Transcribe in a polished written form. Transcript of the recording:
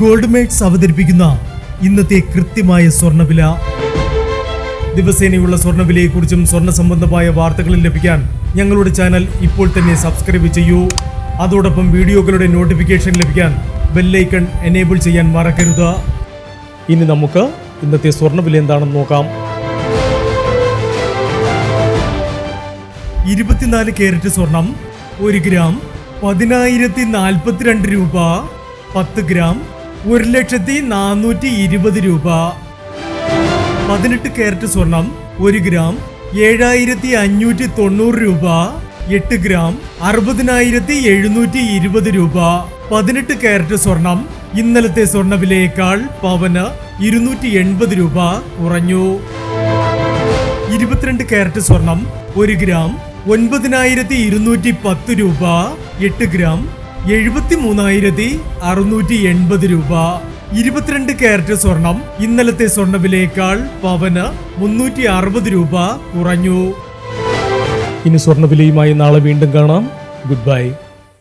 Gold makes അവതരിപ്പിക്കുന്ന ഇന്നത്തെ കൃത്യമായ സ്വർണ്ണവില. ദിവസേനയുള്ള സ്വർണ്ണവിലയെക്കുറിച്ചും സ്വർണ്ണ സംബന്ധമായ വാർത്തകളും ലഭിക്കാൻ ഞങ്ങളുടെ ചാനൽ ഇപ്പോൾ തന്നെ സബ്സ്ക്രൈബ് ചെയ്യൂ. അതോടൊപ്പം വീഡിയോകളുടെ നോട്ടിഫിക്കേഷൻ ലഭിക്കാൻ ബെല്ലൈക്കൺ എനേബിൾ ചെയ്യാൻ മറക്കരുത്. ഇനി നമുക്ക് ഇന്നത്തെ സ്വർണ്ണവില എന്താണെന്ന് നോക്കാം. 24 കാരറ്റ് സ്വർണം 1 ഗ്രാം 10,042 രൂപ. 10 ഗ്രാം 1,420 രൂപ. 18 കാരറ്റ് സ്വർണം 1 ഗ്രാം 7,590 രൂപ. 8 ഗ്രാം 60,720 രൂപ. 18 കാരറ്റ് സ്വർണം ഇന്നലത്തെ സ്വർണ്ണവിലയേക്കാൾ പവന് 280 രൂപ കുറഞ്ഞു. 22 കാരറ്റ് സ്വർണം 1 ഗ്രാം 9,210 രൂപ. 8 ഗ്രാം 73,680 രൂപ. 22 കാരറ്റ് സ്വർണം ഇന്നലത്തെ സ്വർണ്ണവിലയേക്കാൾ പവന് 360 രൂപ കുറഞ്ഞു. ഇനി സ്വർണ്ണവിലയുമായി നാളെ വീണ്ടും കാണാം. Good bye.